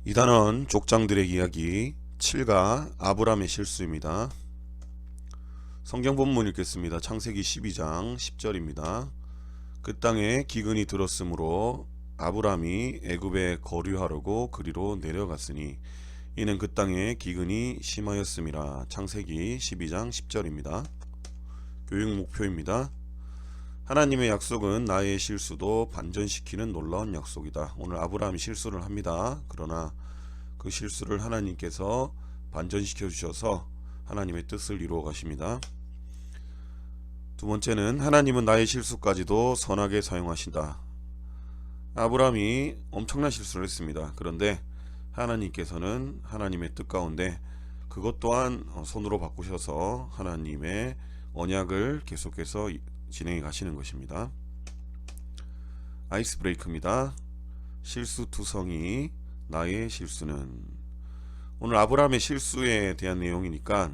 이 단원 족장들의 이야기 7가 아브람의 실수입니다. 성경 본문 읽겠습니다. 창세기 12장 10절입니다. 그 땅에 기근이 들었으므로 아브람이 애굽에 거류하려고 그리로 내려갔으니 이는 그 땅에 기근이 심하였음이라. 창세기 12장 10절입니다. 교육 목표입니다. 하나님의 약속은 나의 실수도 반전시키는 놀라운 약속이다. 오늘 아브라함이 실수를 합니다. 그러나 그 실수를 하나님께서 반전시켜 주셔서 하나님의 뜻을 이루어 가십니다. 두 번째는 하나님은 나의 실수까지도 선하게 사용하신다. 아브라함이 엄청난 실수를 했습니다. 그런데 하나님께서는 하나님의 뜻 가운데 그것 또한 손으로 바꾸셔서 하나님의 언약을 계속해서 진행해 가시는 것입니다. 아이스 브레이크입니다. 실수투성이 나의 실수는. 오늘 아브라함의 실수에 대한 내용이니까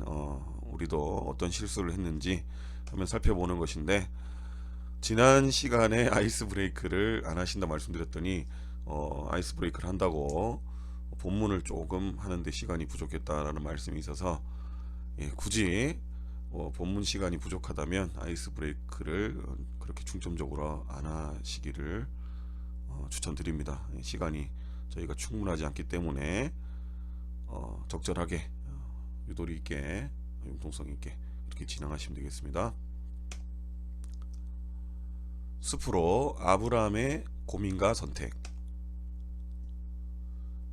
우리도 어떤 실수를 했는지 한번 살펴보는 것인데, 지난 시간에 아이스 브레이크를 안 하신다 말씀드렸더니 아이스 브레이크를 한다고 본문을 조금 하는데 시간이 부족했다라는 말씀이 있어서 굳이 본문 시간이 부족하다면 아이스 브레이크를 그렇게 중점적으로 안 하시기를 추천드립니다. 시간이 저희가 충분하지 않기 때문에 적절하게 유도리 있게 융통성 있게 이렇게 진행하시면 되겠습니다. 숲으로 아브라함의 고민과 선택.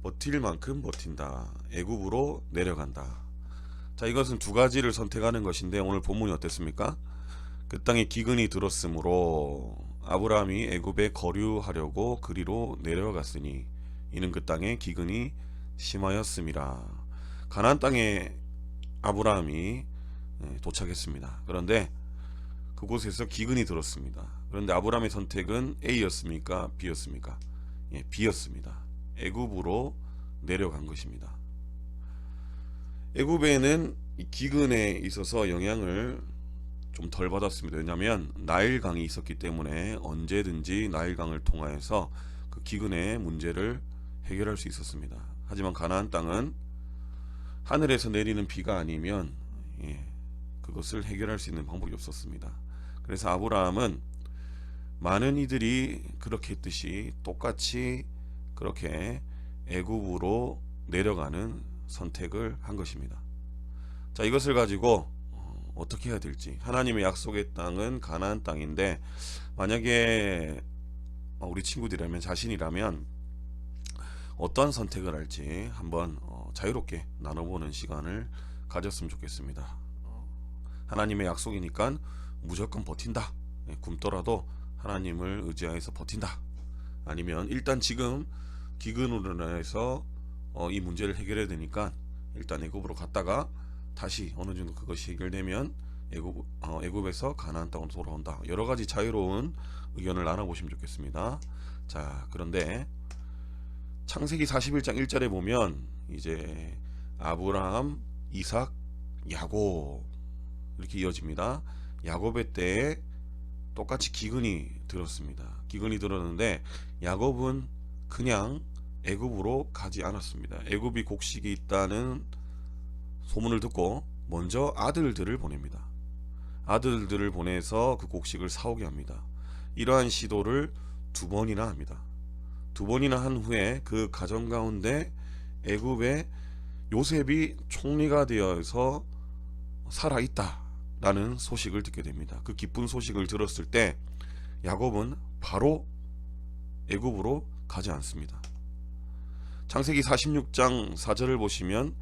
버틸 만큼 버틴다. 애굽으로 내려간다. 자, 이것은 두 가지를 선택하는 것인데 오늘 본문이 어땠습니까? 그 땅에 기근이 들었으므로 아브라함이 애굽에 거류하려고 그리로 내려갔으니 이는 그 땅에 기근이 심하였음이라. 가나안 땅에 아브라함이 도착했습니다. 그런데 그곳에서 기근이 들었습니다. 그런데 아브라함의 선택은 A였습니까? B였습니까? B였습니다. 애굽으로 내려간 것입니다. 애굽에는 이 기근에 있어서 영향을 좀 덜 받았습니다. 왜냐하면 나일강이 있었기 때문에 언제든지 나일강을 통하여서 그 기근의 문제를 해결할 수 있었습니다. 하지만 가나안 땅은 하늘에서 내리는 비가 아니면 그것을 해결할 수 있는 방법이 없었습니다. 그래서 아브라함은 많은 이들이 그렇게 했듯이 똑같이 그렇게 애굽으로 내려가는 선택을 한 것입니다. 자, 이것을 가지고 어떻게 해야 될지. 하나님의 약속의 땅은 가나안 땅인데 만약에 우리 친구들이라면, 자신이라면 어떠한 선택을 할지 한번 자유롭게 나눠보는 시간을 가졌으면 좋겠습니다. 하나님의 약속이니까 무조건 버틴다. 굶더라도 하나님을 의지하여서 버틴다. 아니면 일단 지금 기근으로 인해서 이 문제를 해결해야 되니까 일단 애굽으로 갔다가 다시 어느 정도 그것이 해결되면 애굽에서 가나안 땅으로 돌아온다. 여러 가지 자유로운 의견을 나눠보시면 좋겠습니다. 자, 그런데 창세기 41장 1절에 보면 이제 아브라함, 이삭, 야곱 이렇게 이어집니다. 야곱의 때에 똑같이 기근이 들었습니다. 기근이 들었는데 야곱은 그냥 애굽으로 가지 않았습니다. 애굽이 곡식이 있다는 소문을 듣고 먼저 아들들을 보냅니다. 아들들을 보내서 그 곡식을 사오게 합니다. 이러한 시도를 두 번이나 합니다. 두 번이나 한 후에 그 가정 가운데 애굽에 요셉이 총리가 되어서 살아있다 라는 소식을 듣게 됩니다. 그 기쁜 소식을 들었을 때 야곱은 바로 애굽으로 가지 않습니다. 창세기 46장 4절을 보시면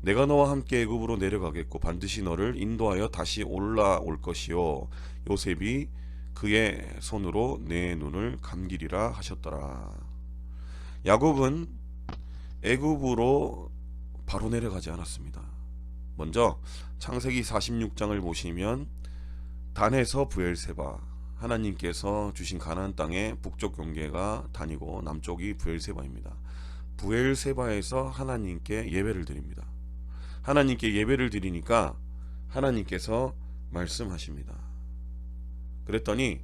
내가 너와 함께 애굽으로 내려가겠고 반드시 너를 인도하여 다시 올라올 것이요 요셉이 그의 손으로 내 눈을 감기리라 하셨더라. 야곱은 애굽으로 바로 내려가지 않았습니다. 먼저 창세기 46장을 보시면 단에서 브엘세바, 하나님께서 주신 가나안 땅의 북쪽 경계가 단이고 남쪽이 브엘세바입니다. 브엘세바에서 하나님께 예배를 드립니다. 하나님께 예배를 드리니까 하나님께서 말씀하십니다. 그랬더니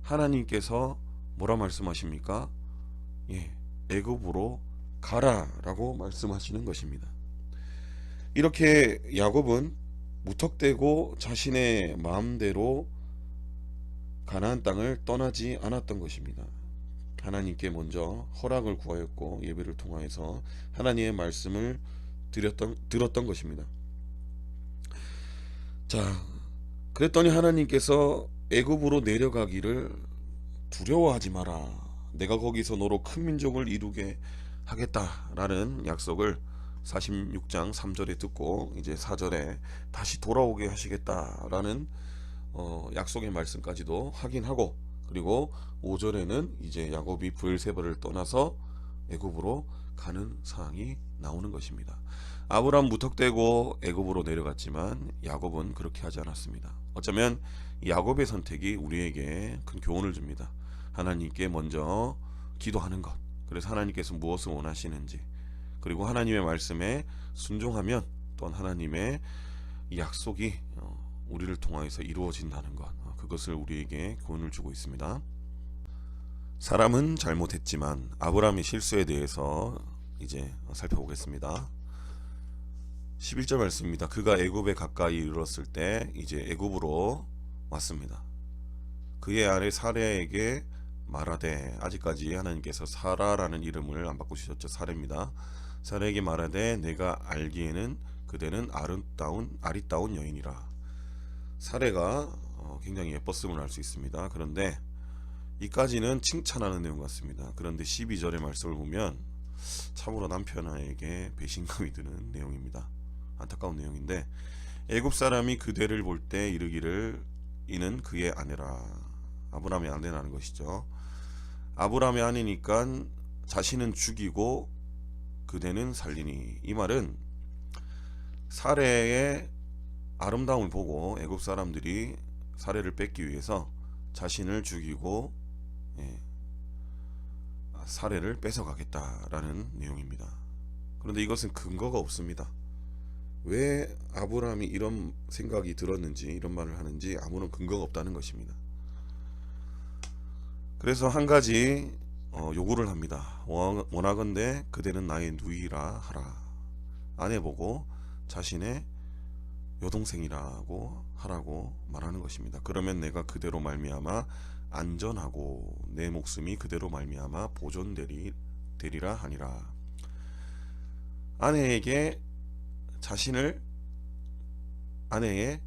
하나님께서 뭐라 말씀하십니까? 애굽으로 가라라고 말씀하시는 것입니다. 이렇게 야곱은 무턱대고 자신의 마음대로 가나안 땅을 떠나지 않았던 것입니다. 하나님께 먼저 허락을 구하였고 예배를 통하여서 하나님의 말씀을 들었던 것입니다. 자, 그랬더니 하나님께서 애굽으로 내려가기를 두려워하지 마라. 내가 거기서 너로 큰 민족을 이루게 하겠다라는 약속을 46장 3절에 듣고 이제 4절에 다시 돌아오게 하시겠다라는 약속의 말씀까지도 확인하고, 그리고 5절에는 이제 야곱이 브엘세바를 떠나서 애굽으로 가는 상황이 나오는 것입니다. 아브라함 무턱대고 애굽으로 내려갔지만 야곱은 그렇게 하지 않았습니다. 어쩌면 야곱의 선택이 우리에게 큰 교훈을 줍니다. 하나님께 먼저 기도하는 것, 그래서 하나님께서 무엇을 원하시는지, 그리고 하나님의 말씀에 순종하면 또한 하나님의 약속이 우리를 통하여서 이루어진다는 것, 그것을 우리에게 교훈을 주고 있습니다. 사람은 잘못했지만 아브라함의 실수에 대해서 이제 살펴보겠습니다. 11절 말씀입니다. 그가 애굽에 가까이 이르렀을 때 이제 애굽으로 왔습니다. 그의 아내 사레에게 말하되, 아직까지 하나님께서 사라라는 이름을 안 바꾸셨죠. 사레입니다. 사레에게 말하되 내가 알기에는 그대는 아리따운 여인이라. 사레가 굉장히 예뻤음을 알 수 있습니다. 그런데 이까지는 칭찬하는 내용 같습니다. 그런데 12절의 말씀을 보면 참으로 남편에게 배신감이 드는 내용입니다. 안타까운 내용인데, 애굽 사람이 그대를 볼 때 이르기를 이는 그의 아내라. 아브라함의 아내라는 것이죠. 아브라함의 아내니까 자신은 죽이고 그대는 살리니, 이 말은 사레의 아름다움을 보고 애굽 사람들이 사레를 뺏기 위해서 자신을 죽이고 사레를 뺏어가겠다라는 내용입니다. 그런데 이것은 근거가 없습니다. 왜 아브라함이 이런 생각이 들었는지, 이런 말을 하는지 아무런 근거가 없다는 것입니다. 그래서 한 가지 요구를 합니다. 원하건대 그대는 나의 누이라 하라. 아내 보고 자신의 여동생이라고 하라고 말하는 것입니다. 그러면 내가 그대로 말미암아 안전하고 내 목숨이 그대로 말미암아 보존되리라 하니라. 아내에게 자신을 아내의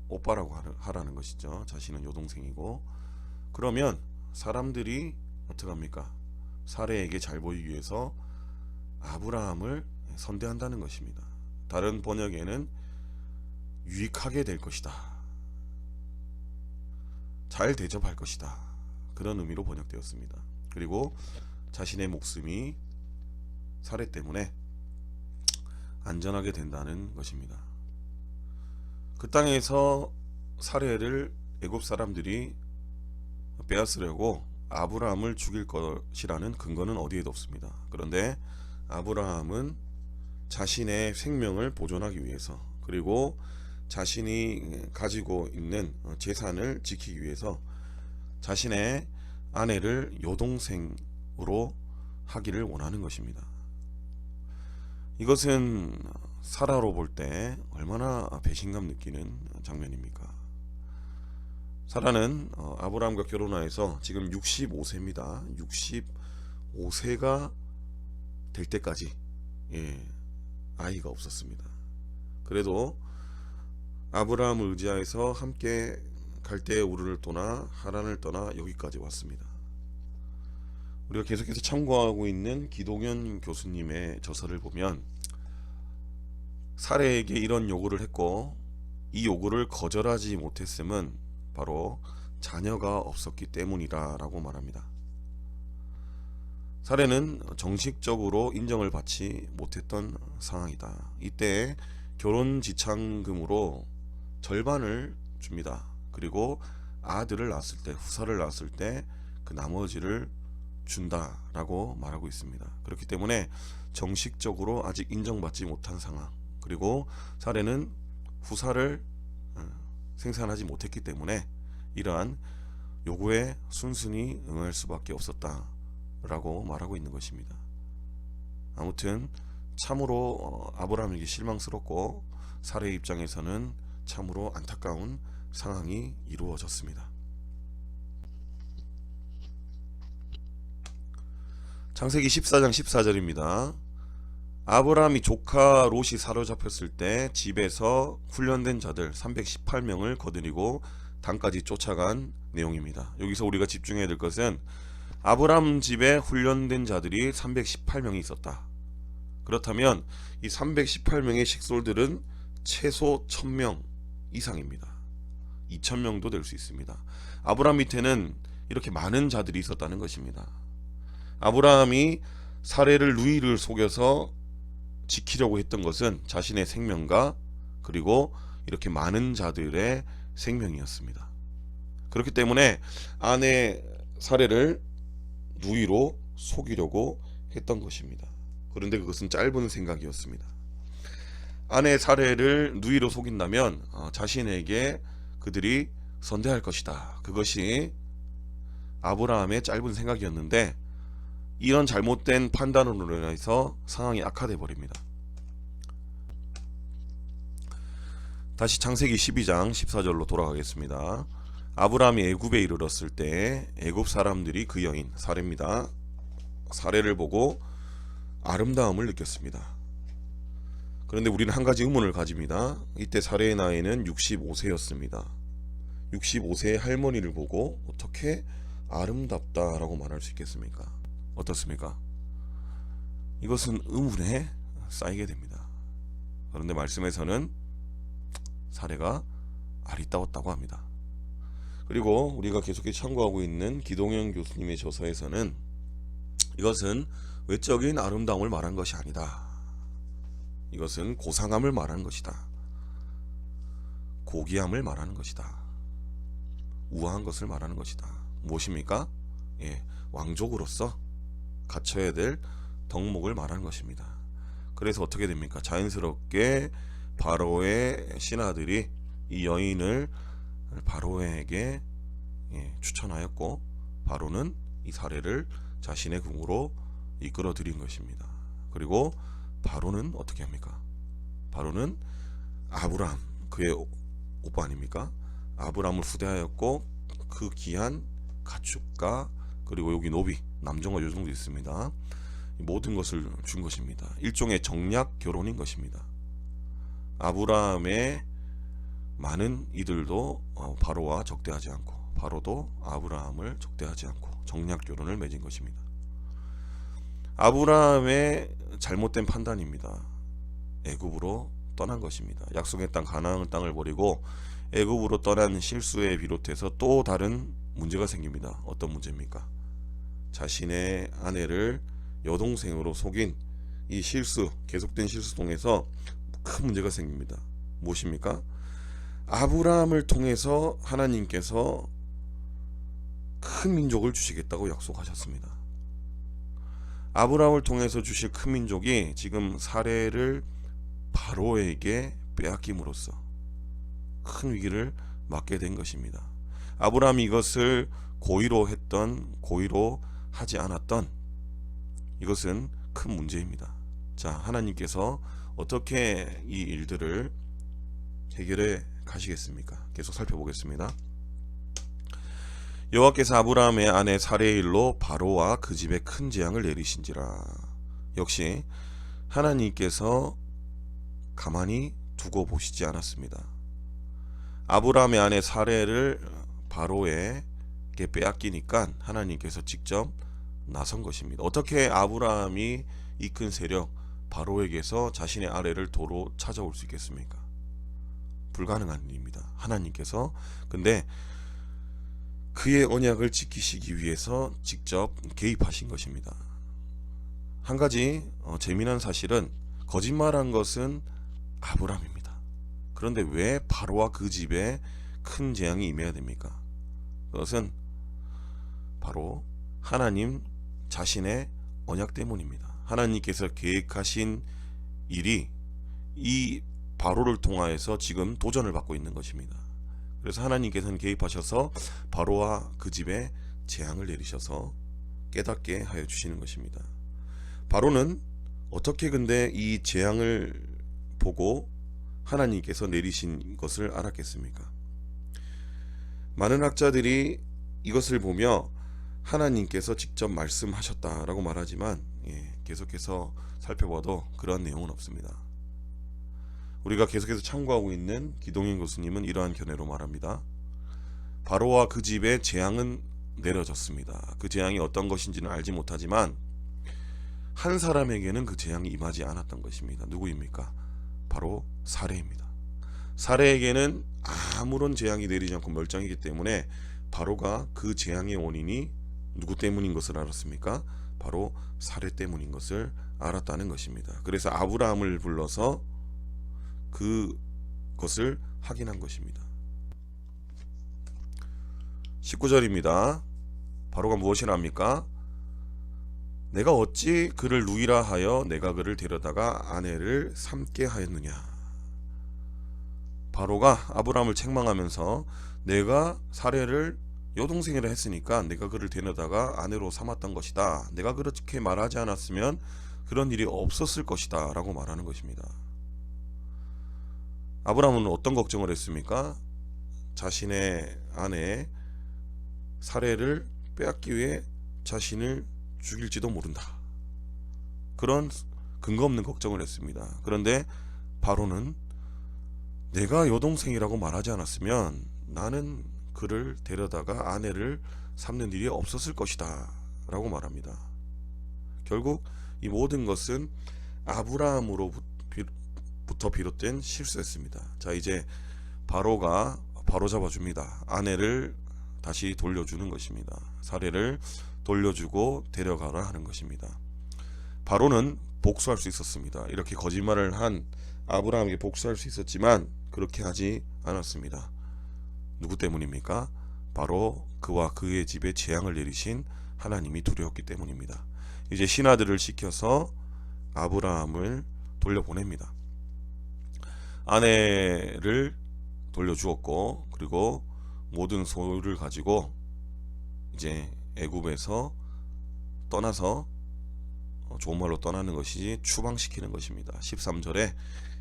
오빠라고 하라는 것이죠. 자신은 여동생이고, 그러면 사람들이 어떻게 합니까? 사레에게 잘 보이기 위해서 아브라함을 선대한다는 것입니다. 다른 번역에는 유익하게 될 것이다, 잘 대접할 것이다, 그런 의미로 번역되었습니다. 그리고 자신의 목숨이 사레 때문에 안전하게 된다는 것입니다. 그 땅에서 사레를 애굽 사람들이 빼앗으려고 아브라함을 죽일 것이라는 근거는 어디에도 없습니다. 그런데 아브라함은 자신의 생명을 보존하기 위해서, 그리고 자신이 가지고 있는 재산을 지키기 위해서 자신의 아내를 여동생으로 하기를 원하는 것입니다. 이것은 사라로 볼 때 얼마나 배신감 느끼는 장면입니까? 사라는 아브라함과 결혼하여서 지금 65세입니다. 65세가 될 때까지 아이가 없었습니다. 그래도 아브라함을 의지하여서 함께 갈대의 우르를 떠나 하란을 떠나 여기까지 왔습니다. 우리가 계속해서 참고하고 있는 기동현 교수님의 저서를 보면 사레에게 이런 요구를 했고, 이 요구를 거절하지 못했음은 바로 자녀가 없었기 때문이라 라고 말합니다. 사레는 정식적으로 인정을 받지 못했던 상황이다. 이때 결혼지참금으로 절반을 줍니다. 그리고 아들을 낳았을 때, 후사를 낳았을 때 그 나머지를 준다라고 말하고 있습니다. 그렇기 때문에 정식적으로 아직 인정받지 못한 상황, 그리고 사레는 후사를 생산하지 못했기 때문에 이러한 요구에 순순히 응할 수밖에 없었다라고 말하고 있는 것입니다. 아무튼 참으로 아브라함에게 실망스럽고 사례의 입장에서는 참으로 안타까운 상황이 이루어졌습니다. 창세기 14장 14절입니다. 아브라함이 조카 롯이 사로잡혔을 때 집에서 훈련된 자들 318명을 거느리고 단까지 쫓아간 내용입니다. 여기서 우리가 집중해야 될 것은 아브라함 집에 훈련된 자들이 318명이 있었다. 그렇다면 이 318명의 식솔들은 최소 1000명 이상입니다. 2000명도 될 수 있습니다. 아브라함 밑에는 이렇게 많은 자들이 있었다는 것입니다. 아브라함이 사례를 누이를 속여서 지키려고 했던 것은 자신의 생명과 그리고 이렇게 많은 자들의 생명이었습니다. 그렇기 때문에 아내 사례를 누이로 속이려고 했던 것입니다. 그런데 그것은 짧은 생각이었습니다. 아내 사례를 누이로 속인다면 자신에게 그들이 선대할 것이다. 그것이 아브라함의 짧은 생각이었는데 이런 잘못된 판단으로 인해서 상황이 악화돼 버립니다. 다시 창세기 12장 14절로 돌아가겠습니다. 아브라함이 애굽에 이르렀을 때 애굽 사람들이 그 여인 사레입니다. 사레를 보고 아름다움을 느꼈습니다. 그런데 우리는 한 가지 의문을 가집니다. 이때 사레의 나이는 65세였습니다. 65세의 할머니를 보고 어떻게 아름답다라고 말할 수 있겠습니까? 어떻습니까? 이것은 의문에 쌓이게 됩니다. 그런데 말씀에서는 사례가 아리따웠다고 합니다. 그리고 우리가 계속해서 참고하고 있는 기동영 교수님의 저서에서는 이것은 외적인 아름다움을 말한 것이 아니다. 이것은 고상함을 말하는 것이다. 고귀함을 말하는 것이다. 우아한 것을 말하는 것이다. 무엇입니까? 왕족으로서 갖춰야 될 덕목을 말하는 것입니다. 그래서 어떻게 됩니까? 자연스럽게 바로의 신하들이 이 여인을 바로에게 추천하였고 바로는 이 사례를 자신의 궁으로 이끌어 들인 것입니다. 그리고 바로는 어떻게 합니까? 바로는 아브라함, 그의 오빠 아닙니까? 아브라함을 후대하였고 그 귀한 가축과 그리고 여기 노비, 남종과 여종도 있습니다. 모든 것을 준 것입니다. 일종의 정략 결혼인 것입니다. 아브라함의 많은 이들도 바로와 적대하지 않고 바로도 아브라함을 적대하지 않고 정략 결혼을 맺은 것입니다. 아브라함의 잘못된 판단입니다. 애굽으로 떠난 것입니다. 약속의 땅 가나안 땅을 버리고 애굽으로 떠난 실수에 비롯해서 또 다른 문제가 생깁니다. 어떤 문제입니까? 자신의 아내를 여동생으로 속인 이 실수, 계속된 실수 통해서 큰 문제가 생깁니다. 무엇입니까? 아브라함을 통해서 하나님께서 큰 민족을 주시겠다고 약속하셨습니다. 아브라함을 통해서 주실 큰 민족이 지금 사례를 바로에게 빼앗김으로써 큰 위기를 맞게 된 것입니다. 아브라함이 이것을 고의로 했던, 고의로 하지 않았던, 이것은 큰 문제입니다. 자, 하나님께서 어떻게 이 일들을 해결해 가시겠습니까? 계속 살펴보겠습니다. 여호와께서 아브라함의 아내 사레의 일로 바로와 그 집에 큰 재앙을 내리신지라. 역시 하나님께서 가만히 두고 보시지 않았습니다. 아브라함의 아내 사레를 바로에게 빼앗기니까 하나님께서 직접 나선 것입니다. 어떻게 아브라함이 이끈 세력 바로에게서 자신의 아내를 도로 찾아올 수 있겠습니까? 불가능한 일입니다. 하나님께서 근데 그의 언약을 지키시기 위해서 직접 개입하신 것입니다. 한 가지 재미난 사실은 거짓말한 것은 아브라함입니다. 그런데 왜 바로와 그 집에 큰 재앙이 임해야 됩니까? 그것은 바로 하나님 자신의 언약 때문입니다. 하나님께서 계획하신 일이 이 바로를 통하여서 지금 도전을 받고 있는 것입니다. 그래서 하나님께서는 개입하셔서 바로와 그 집에 재앙을 내리셔서 깨닫게 하여 주시는 것입니다. 바로는 어떻게 근데 이 재앙을 보고 하나님께서 내리신 것을 알았겠습니까? 많은 학자들이 이것을 보며 하나님께서 직접 말씀하셨다라고 말하지만 계속해서 살펴봐도 그러한 내용은 없습니다. 우리가 계속해서 참고하고 있는 기동인 교수님은 이러한 견해로 말합니다. 바로와 그 집에 재앙은 내려졌습니다. 그 재앙이 어떤 것인지는 알지 못하지만 한 사람에게는 그 재앙이 임하지 않았던 것입니다. 누구입니까? 바로 사레입니다. 사레에게는 아무런 재앙이 내리지 않고 멀쩡이기 때문에 바로가 그 재앙의 원인이 누구 때문인 것을 알았습니까? 바로 사레 때문인 것을 알았다는 것입니다. 그래서 아브라함을 불러서 그것을 확인한 것입니다. 19절입니다. 바로가 무엇이라 합니까? 내가 어찌 그를 누이라 하여 내가 그를 데려다가 아내를 삼게 하였느냐. 바로가 아브라함을 책망하면서 내가 사레를 여동생이라 했으니까 내가 그를 데려다가 아내로 삼았던 것이다. 내가 그렇게 말하지 않았으면 그런 일이 없었을 것이다 라고 말하는 것입니다. 아브라함은 어떤 걱정을 했습니까? 자신의 아내 사레를 빼앗기 위해 자신을 죽일지도 모른다. 그런 근거 없는 걱정을 했습니다. 그런데 바로는 내가 여동생이라고 말하지 않았으면 나는 그를 데려다가 아내를 삼는 일이 없었을 것이다 라고 말합니다. 결국 이 모든 것은 아브라함으로부터 비롯된 실수였습니다. 자, 이제 바로가 바로잡아 줍니다. 아내를 다시 돌려주는 것입니다. 사례를 돌려주고 데려가라 하는 것입니다. 바로는 복수할 수 있었습니다. 이렇게 거짓말을 한 아브라함에게 복수할 수 있었지만 그렇게 하지 않았습니다. 누구 때문입니까? 바로 그와 그의 집에 재앙을 내리신 하나님이 두려웠기 때문입니다. 이제 신하들을 시켜서 아브라함을 돌려보냅니다. 아내를 돌려주었고 그리고 모든 소유를 가지고 이제 애굽에서 떠나서 좋은 말로 떠나는 것이 추방시키는 것입니다. 13절에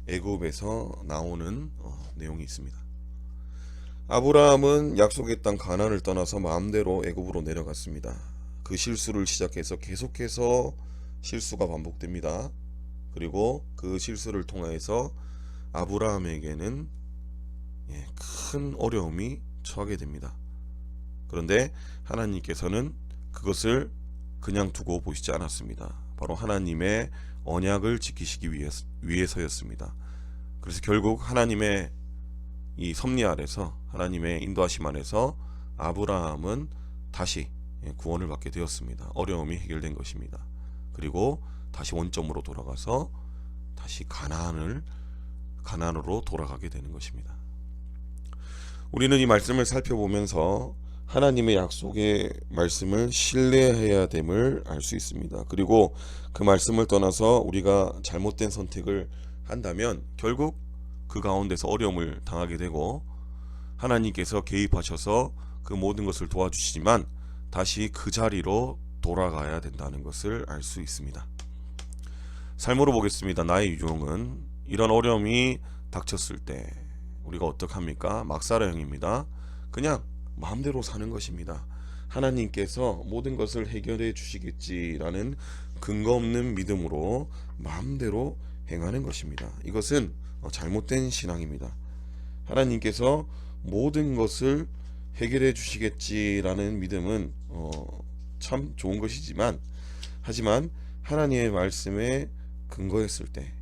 애굽에서 나오는 내용이 있습니다. 아브라함은 약속의 땅 가나안을 떠나서 마음대로 애굽으로 내려갔습니다. 그 실수를 시작해서 계속해서 실수가 반복됩니다. 그리고 그 실수를 통해서 아브라함에게는 큰 어려움이 처하게 됩니다. 그런데 하나님께서는 그것을 그냥 두고 보시지 않았습니다. 바로 하나님의 언약을 지키시기 위해서였습니다. 그래서 결국 하나님의 이 섭리 아래서 하나님의 인도하심 안에서 아브라함은 다시 구원을 받게 되었습니다. 어려움이 해결된 것입니다. 그리고 다시 원점으로 돌아가서 다시 가나안으로 돌아가게 되는 것입니다. 우리는 이 말씀을 살펴보면서 하나님의 약속의 말씀을 신뢰해야 됨을 알 수 있습니다. 그리고 그 말씀을 떠나서 우리가 잘못된 선택을 한다면 결국 그 가운데서 어려움을 당하게 되고 하나님께서 개입하셔서 그 모든 것을 도와주시지만 다시 그 자리로 돌아가야 된다는 것을 알 수 있습니다. 삶으로 보겠습니다. 나의 유형은 이런 어려움이 닥쳤을 때 우리가 어떡합니까? 막사라형입니다. 그냥 마음대로 사는 것입니다. 하나님께서 모든 것을 해결해 주시겠지라는 근거 없는 믿음으로 마음대로 행하는 것입니다. 이것은 잘못된 신앙입니다. 하나님께서 모든 것을 해결해 주시겠지라는 믿음은 참 좋은 것이지만 하지만 하나님의 말씀에 근거했을 때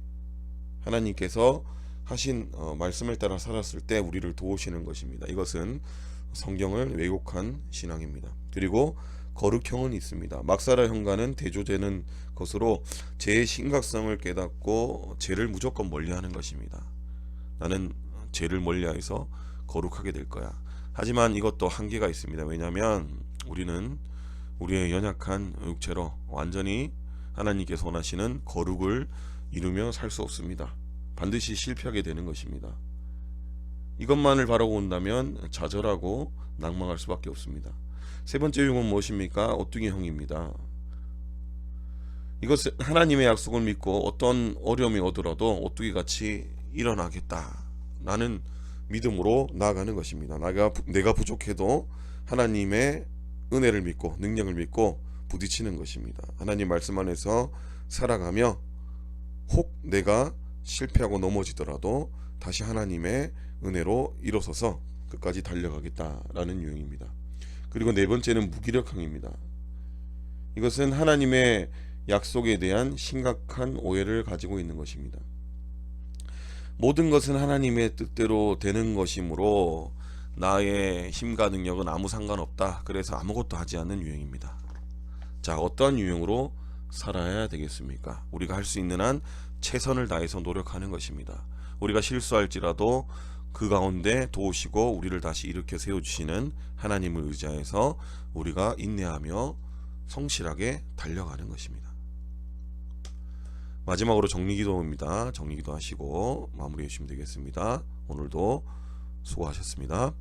하나님께서 하신 말씀을 따라 살았을 때 우리를 도우시는 것입니다. 이것은 성경을 왜곡한 신앙입니다. 그리고 거룩형은 있습니다. 막사라 형과는 대조되는 것으로 죄의 심각성을 깨닫고 죄를 무조건 멀리하는 것입니다. 나는 죄를 멀리해서 거룩하게 될 거야. 하지만 이것도 한계가 있습니다. 왜냐하면 우리는 우리의 연약한 육체로 완전히 하나님께서 원하시는 거룩을 이루며 살 수 없습니다. 반드시 실패하게 되는 것입니다. 이것만을 바라고 온다면 좌절하고 낭망할 수밖에 없습니다. 세 번째 유형은 무엇입니까? 오뚜기형입니다. 이것은 하나님의 약속을 믿고 어떤 어려움이 오더라도 오뚜기 같이 일어나겠다라는 믿음으로 나아가는 것입니다. 내가 부족해도 하나님의 은혜를 믿고 능력을 믿고 부딪히는 것입니다. 하나님 말씀 안에서 살아가며 혹 내가 실패하고 넘어지더라도 다시 하나님의 은혜로 일어서서 끝까지 달려가겠다라는 유형입니다. 그리고 네 번째는 무기력함입니다. 이것은 하나님의 약속에 대한 심각한 오해를 가지고 있는 것입니다. 모든 것은 하나님의 뜻대로 되는 것이므로 나의 힘과 능력은 아무 상관없다. 그래서 아무것도 하지 않는 유형입니다. 자, 어떠한 유형으로 살아야 되겠습니까? 우리가 할 수 있는 한 최선을 다해서 노력하는 것입니다. 우리가 실수할지라도 그 가운데 도우시고 우리를 다시 일으켜 세워주시는 하나님을 의지해서 우리가 인내하며 성실하게 달려가는 것입니다. 마지막으로 정리기도입니다. 정리기도 하시고 마무리해 주시면 되겠습니다. 오늘도 수고하셨습니다.